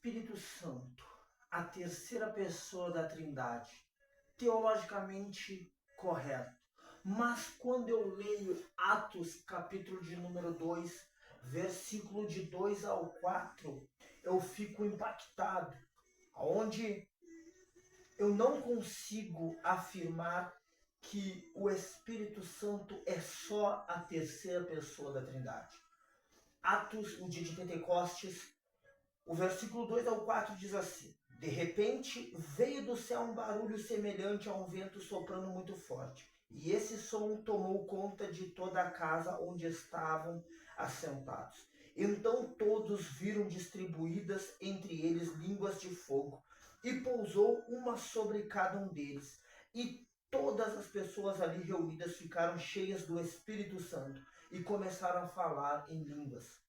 Espírito Santo, a terceira pessoa da Trindade, teologicamente correto. Mas quando eu leio Atos, capítulo de número 2, versículo de 2 ao 4, eu fico impactado, onde eu não consigo afirmar que o Espírito Santo é só a terceira pessoa da Trindade. Atos, o dia de Pentecostes, o versículo 2 ao 4 diz assim: de repente veio do céu um barulho semelhante a um vento soprando muito forte, e esse som tomou conta de toda a casa onde estavam assentados. Então todos viram distribuídas entre eles línguas de fogo, e pousou uma sobre cada um deles. E todas as pessoas ali reunidas ficaram cheias do Espírito Santo e começaram a falar em línguas,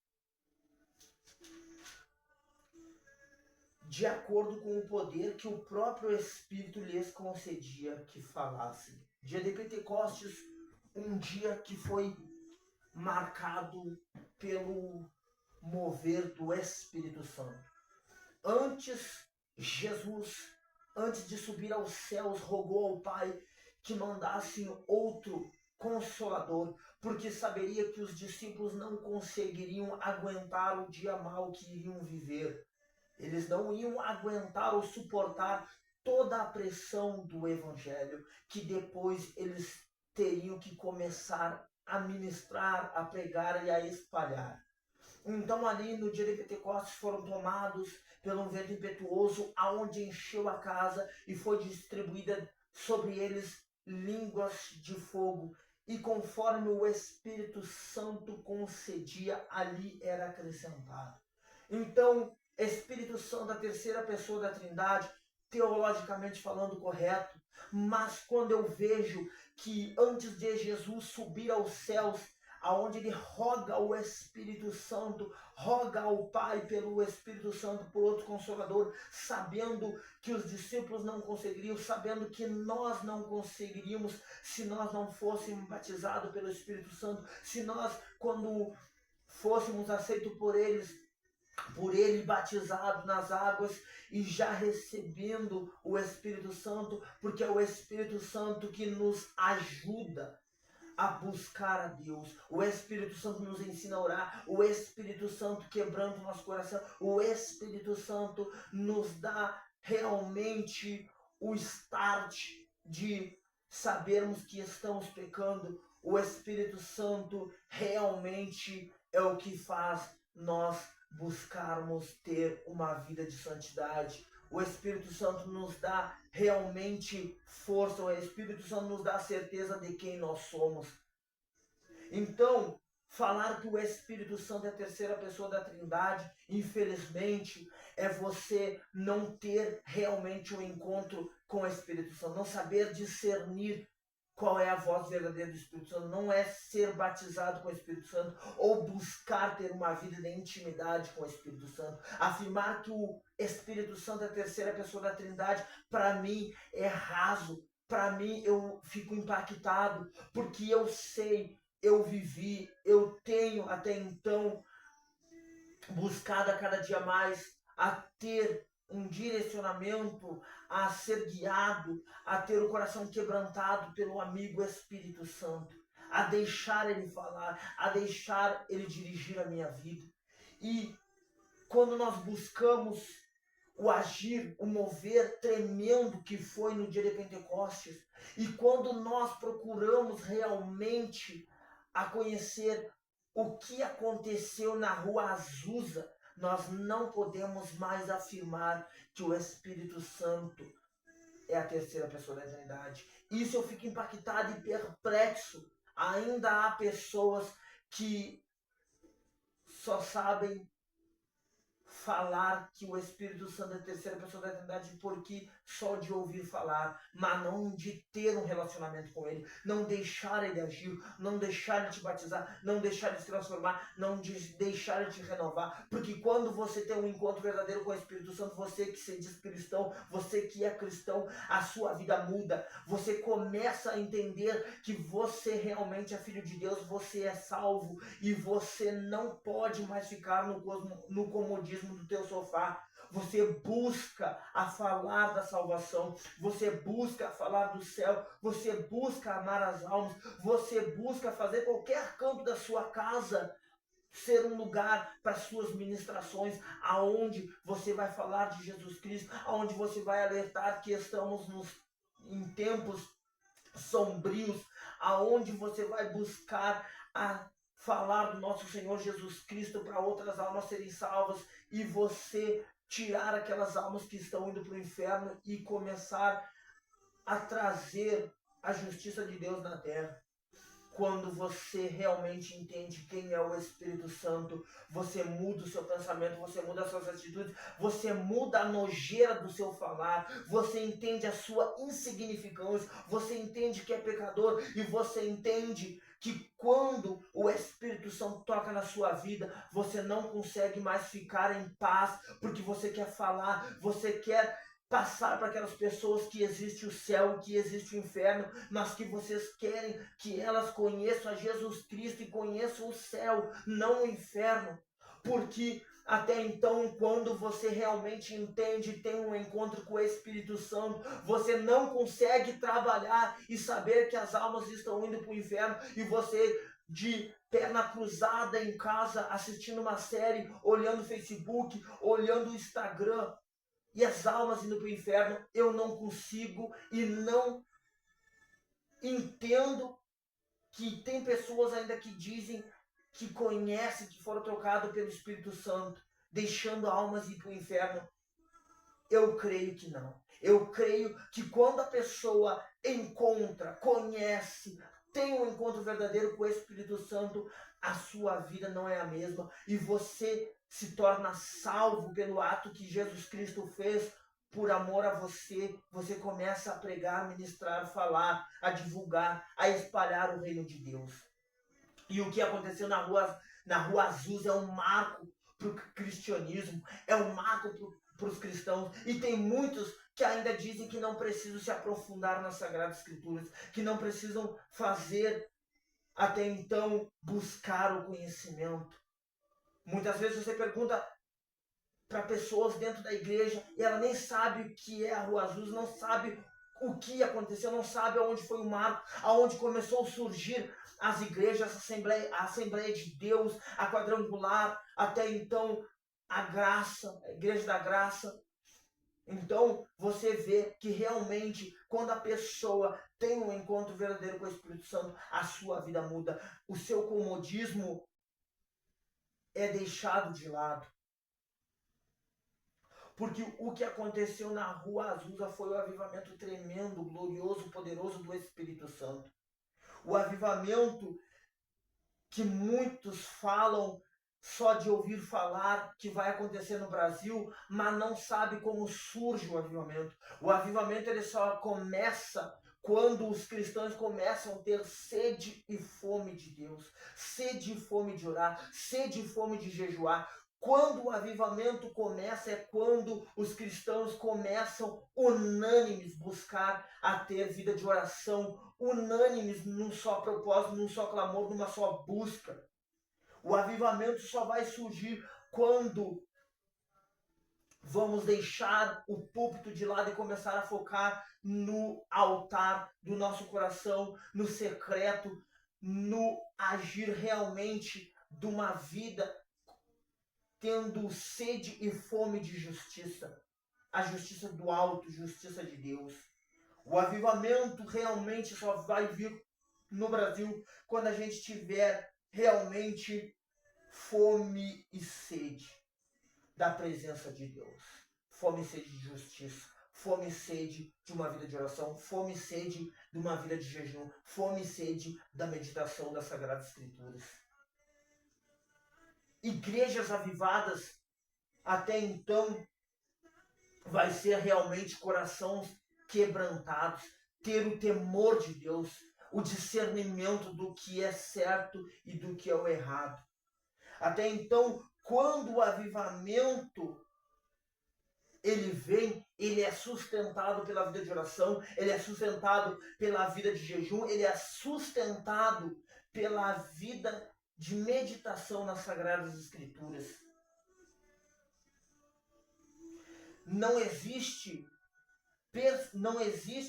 de acordo com o poder que o próprio Espírito lhes concedia que falassem. Dia de Pentecostes, um dia que foi marcado pelo mover do Espírito Santo. Jesus, antes de subir aos céus, rogou ao Pai que mandasse outro Consolador, porque saberia que os discípulos não conseguiriam aguentar o dia mau que iriam viver. Eles não iam aguentar ou suportar toda a pressão do Evangelho, que depois eles teriam que começar a ministrar, a pregar e a espalhar. Então ali no dia de Pentecostes foram tomados pelo vento impetuoso, aonde encheu a casa e foi distribuída sobre eles línguas de fogo. E conforme o Espírito Santo concedia, ali era acrescentado. Então, Espírito Santo, a terceira pessoa da Trindade, teologicamente falando correto, mas quando eu vejo que antes de Jesus subir aos céus, aonde ele roga ao Espírito Santo, roga ao Pai pelo Espírito Santo, por outro Consolador, sabendo que os discípulos não conseguiriam, sabendo que nós não conseguiríamos se nós não fôssemos batizados pelo Espírito Santo, se nós, quando fôssemos aceitos por ele batizado nas águas e já recebendo o Espírito Santo, porque é o Espírito Santo que nos ajuda a buscar a Deus. O Espírito Santo nos ensina a orar, o Espírito Santo quebranta o nosso coração, o Espírito Santo nos dá realmente o start de sabermos que estamos pecando. O Espírito Santo realmente é o que faz nós buscarmos ter uma vida de santidade. O Espírito Santo nos dá realmente força, o Espírito Santo nos dá a certeza de quem nós somos. Então, falar que o Espírito Santo é a terceira pessoa da Trindade, infelizmente, é você não ter realmente um encontro com o Espírito Santo, não saber discernir qual é a voz verdadeira do Espírito Santo, não é ser batizado com o Espírito Santo ou buscar ter uma vida de intimidade com o Espírito Santo. Afirmar que o Espírito Santo é a terceira pessoa da Trindade, para mim é raso, para mim eu fico impactado, porque eu sei, eu vivi, eu tenho até então buscado a cada dia mais a ter um direcionamento, a ser guiado, a ter o coração quebrantado pelo amigo Espírito Santo, a deixar ele falar, a deixar ele dirigir a minha vida. E quando nós buscamos o agir, o mover tremendo que foi no dia de Pentecostes, e quando nós procuramos realmente a conhecer o que aconteceu na rua Azusa, nós não podemos mais afirmar que o Espírito Santo é a terceira pessoa da Trindade. Isso eu fico impactado e perplexo. Ainda há pessoas que só sabem falar que o Espírito Santo é a terceira pessoa da Trindade porque só de ouvir falar, mas não de ter um relacionamento com ele, não deixar ele agir, não deixar ele te batizar, não deixar ele se transformar, não deixar ele te renovar, porque quando você tem um encontro verdadeiro com o Espírito Santo, você que se diz cristão, você que é cristão, a sua vida muda, você começa a entender que você realmente é filho de Deus, você é salvo e você não pode mais ficar no comodismo do teu sofá. você busca a falar da salvação, você busca falar do céu, você busca amar as almas, você busca fazer qualquer canto da sua casa ser um lugar para suas ministrações, aonde você vai falar de Jesus Cristo, aonde você vai alertar que estamos em tempos sombrios, aonde você vai buscar a falar do nosso Senhor Jesus Cristo para outras almas serem salvas e você tirar aquelas almas que estão indo para o inferno e começar a trazer a justiça de Deus na terra. Quando você realmente entende quem é o Espírito Santo, você muda o seu pensamento, você muda as suas atitudes, você muda a nojeira do seu falar, você entende a sua insignificância, você entende que é pecador e você entende que quando o Espírito Santo toca na sua vida, você não consegue mais ficar em paz, porque você quer falar, você quer passar para aquelas pessoas que existe o céu, que existe o inferno, mas que vocês querem que elas conheçam a Jesus Cristo e conheçam o céu, não o inferno. Porque até então, quando você realmente entende e tem um encontro com o Espírito Santo, você não consegue trabalhar e saber que as almas estão indo para o inferno e você de perna cruzada em casa, assistindo uma série, olhando o Facebook, olhando o Instagram, e as almas indo para o inferno, eu não consigo e não entendo que tem pessoas ainda que dizem que conhecem, que foram trocados pelo Espírito Santo, deixando almas ir para o inferno. Eu creio que não. Eu creio que quando a pessoa encontra, conhece, tem um encontro verdadeiro com o Espírito Santo, a sua vida não é a mesma e você se torna salvo pelo ato que Jesus Cristo fez por amor a você. Você começa a pregar, ministrar, falar, a divulgar, a espalhar o reino de Deus. E o que aconteceu na rua Azusa é um marco para o cristianismo, é um marco para os cristãos. E tem muitos que ainda dizem que não precisam se aprofundar nas Sagradas Escrituras, que não precisam fazer até então buscar o conhecimento. Muitas vezes você pergunta para pessoas dentro da igreja e ela nem sabe o que é a Rua Azul, não sabe o que aconteceu, não sabe aonde foi o marco, aonde começou a surgir as igrejas, a Assembleia de Deus, a Quadrangular, até então a Graça, a Igreja da Graça. Então você vê que realmente quando a pessoa tem um encontro verdadeiro com o Espírito Santo, a sua vida muda. O seu comodismo é deixado de lado. Porque o que aconteceu na Rua Azusa foi o avivamento tremendo, glorioso, poderoso do Espírito Santo. O avivamento que muitos falam só de ouvir falar que vai acontecer no Brasil, mas não sabe como surge o avivamento. O avivamento ele só começa quando os cristãos começam a ter sede e fome de Deus, sede e fome de orar, sede e fome de jejuar. Quando o avivamento começa é quando os cristãos começam unânimes buscar a ter vida de oração, unânimes num só propósito, num só clamor, numa só busca. O avivamento só vai surgir quando vamos deixar o púlpito de lado e começar a focar no altar do nosso coração, no secreto, no agir realmente de uma vida tendo sede e fome de justiça. A justiça do alto, justiça de Deus. O avivamento realmente só vai vir no Brasil quando a gente tiver realmente fome e sede da presença de Deus. Fome e sede de justiça. Fome e sede de uma vida de oração. Fome e sede de uma vida de jejum. Fome e sede da meditação das Sagradas Escrituras. Igrejas avivadas até então vai ser realmente corações quebrantados, ter o temor de Deus, o discernimento do que é certo e do que é o errado. Até então, quando o avivamento ele vem, ele é sustentado pela vida de oração, ele é sustentado pela vida de jejum, ele é sustentado pela vida de meditação nas Sagradas Escrituras. Não existe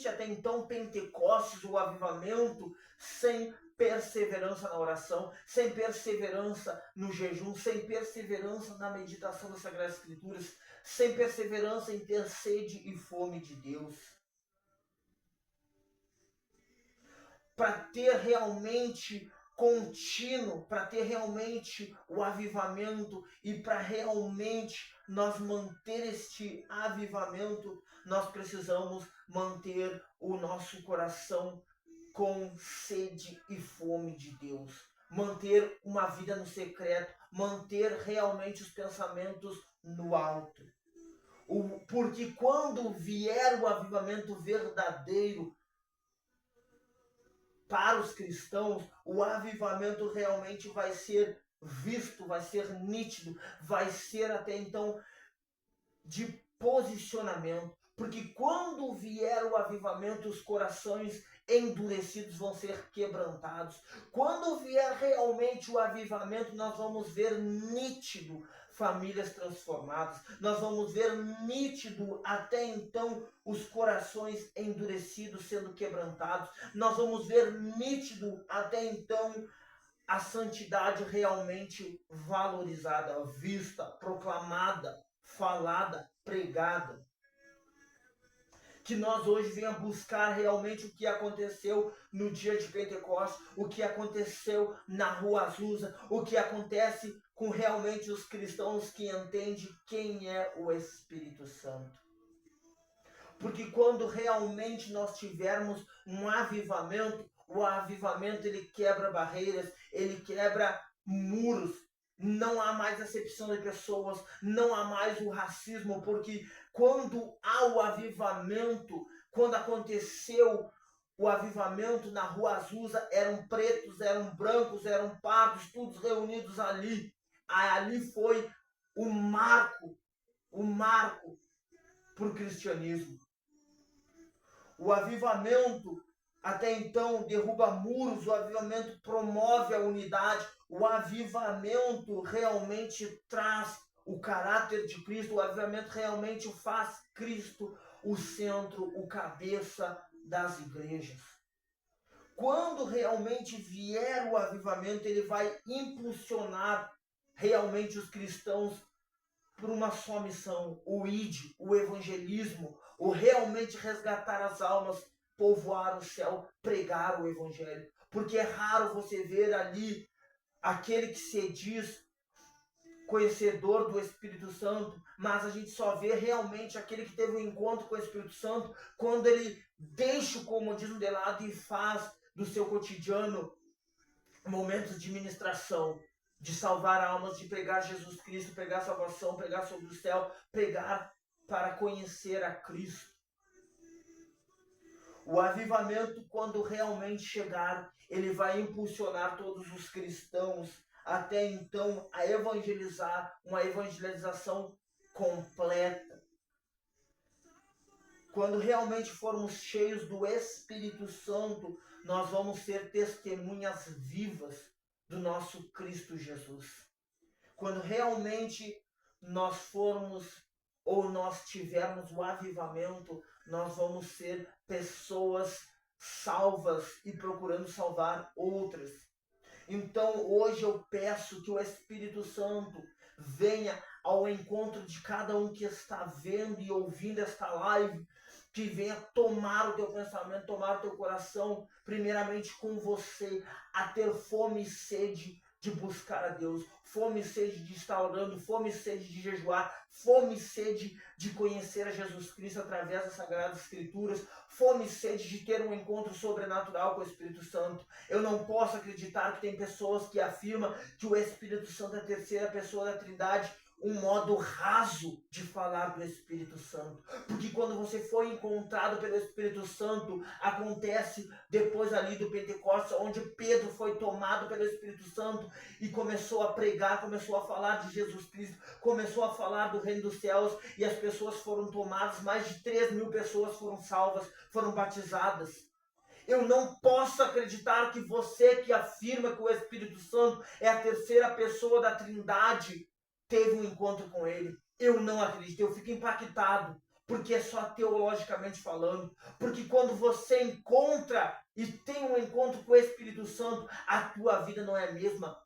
até então Pentecostes ou avivamento sem perseverança na oração, sem perseverança no jejum, sem perseverança na meditação das Sagradas Escrituras, sem perseverança em ter sede e fome de Deus. Para ter realmente contínuo, para ter realmente o avivamento e para realmente nós manter este avivamento, nós precisamos manter o nosso coração com sede e fome de Deus, manter uma vida no secreto, manter realmente os pensamentos no alto. Porque quando vier o avivamento verdadeiro para os cristãos, o avivamento realmente vai ser visto, vai ser nítido, vai ser até então de posicionamento. Porque quando vier o avivamento, os corações endurecidos vão ser quebrantados. Quando vier realmente o avivamento, nós vamos ver nítido famílias transformadas. Nós vamos ver nítido até então os corações endurecidos sendo quebrantados. Nós vamos ver nítido até então a santidade realmente valorizada, vista, proclamada, falada, pregada. Que nós hoje venhamos buscar realmente o que aconteceu no dia de Pentecostes, o que aconteceu na Rua Azusa, o que acontece com realmente os cristãos que entendem quem é o Espírito Santo. Porque quando realmente nós tivermos um avivamento, o avivamento ele quebra barreiras, ele quebra muros. Não há mais acepção de pessoas, não há mais o racismo, porque quando há o avivamento, quando aconteceu o avivamento na Rua Azusa, eram pretos, eram brancos, eram pardos, todos reunidos ali. Ali foi o marco para o cristianismo. O avivamento até então derruba muros, o avivamento promove a unidade, o avivamento realmente traz o caráter de Cristo, o avivamento realmente faz Cristo o centro, o cabeça das igrejas. Quando realmente vier o avivamento, ele vai impulsionar realmente os cristãos por uma só missão, o id, o evangelismo, o realmente resgatar as almas, povoar o céu, pregar o evangelho. Porque é raro você ver ali aquele que se diz conhecedor do Espírito Santo, mas a gente só vê realmente aquele que teve um encontro com o Espírito Santo quando ele deixa o comodismo de lado e faz do seu cotidiano momentos de ministração, de salvar almas, de pregar Jesus Cristo, pregar salvação, pregar sobre o céu, pregar para conhecer a Cristo. O avivamento, quando realmente chegar, ele vai impulsionar todos os cristãos até então a evangelizar, uma evangelização completa. Quando realmente formos cheios do Espírito Santo, nós vamos ser testemunhas vivas do nosso Cristo Jesus. Quando realmente nós formos ou nós tivermos o avivamento, nós vamos ser pessoas salvas e procurando salvar outras. Então hoje eu peço que o Espírito Santo venha ao encontro de cada um que está vendo e ouvindo esta live, que venha tomar o teu pensamento, tomar o teu coração, primeiramente com você, a ter fome e sede de buscar a Deus, fome e sede de estar orando, fome e sede de jejuar, fome e sede de conhecer a Jesus Cristo através das Sagradas Escrituras, fome e sede de ter um encontro sobrenatural com o Espírito Santo. Eu não posso acreditar que tem pessoas que afirmam que o Espírito Santo é a terceira pessoa da Trindade, um modo raso de falar do Espírito Santo. Porque quando você foi encontrado pelo Espírito Santo, acontece depois ali do Pentecostes, onde Pedro foi tomado pelo Espírito Santo e começou a pregar, começou a falar de Jesus Cristo, começou a falar do reino dos céus, e as pessoas foram tomadas, mais de 3.000 pessoas foram salvas, foram batizadas. Eu não posso acreditar que você que afirma que o Espírito Santo é a terceira pessoa da Trindade teve um encontro com ele. Eu não acredito, eu fico impactado, porque é só teologicamente falando, porque quando você encontra e tem um encontro com o Espírito Santo, a tua vida não é a mesma.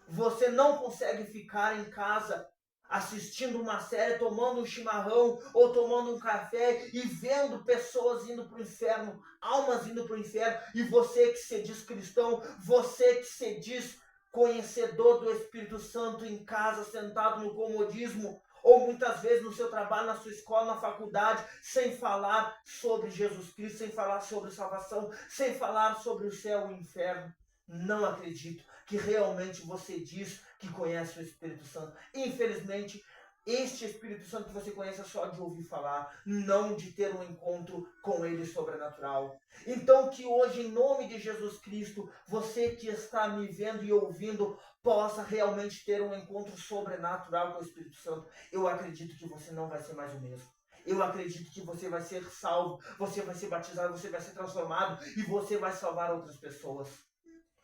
Você não consegue ficar em casa assistindo uma série, tomando um chimarrão ou tomando um café e vendo pessoas indo para o inferno, almas indo para o inferno, e você que se diz cristão, você que se diz conhecedor do Espírito Santo em casa, sentado no comodismo, ou muitas vezes no seu trabalho, na sua escola, na faculdade, sem falar sobre Jesus Cristo, sem falar sobre salvação, sem falar sobre o céu e o inferno. Não acredito que realmente você diz que conhece o Espírito Santo. Infelizmente, este Espírito Santo que você conhece é só de ouvir falar, não de ter um encontro com ele sobrenatural. Então que hoje, em nome de Jesus Cristo, você que está me vendo e ouvindo, possa realmente ter um encontro sobrenatural com o Espírito Santo. Eu acredito que você não vai ser mais o mesmo. Eu acredito que você vai ser salvo, você vai ser batizado, você vai ser transformado e você vai salvar outras pessoas.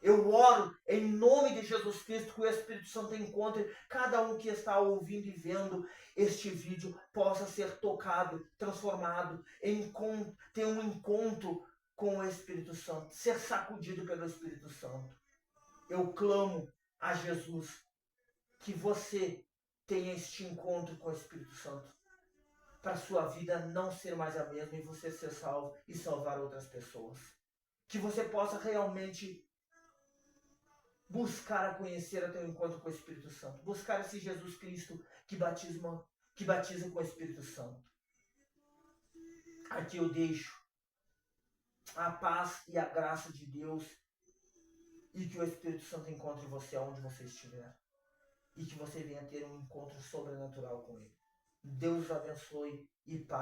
Eu oro em nome de Jesus Cristo que o Espírito Santo encontre cada um que está ouvindo e vendo este vídeo, possa ser tocado, transformado, ter um encontro com o Espírito Santo, ser sacudido pelo Espírito Santo. Eu clamo a Jesus que você tenha este encontro com o Espírito Santo, para sua vida não ser mais a mesma e você ser salvo e salvar outras pessoas. Que você possa realmente buscar a conhecer até o encontro com o Espírito Santo. Buscar esse Jesus Cristo que batiza com o Espírito Santo. Aqui eu deixo a paz e a graça de Deus e que o Espírito Santo encontre você aonde você estiver. E que você venha ter um encontro sobrenatural com Ele. Deus os abençoe e paz.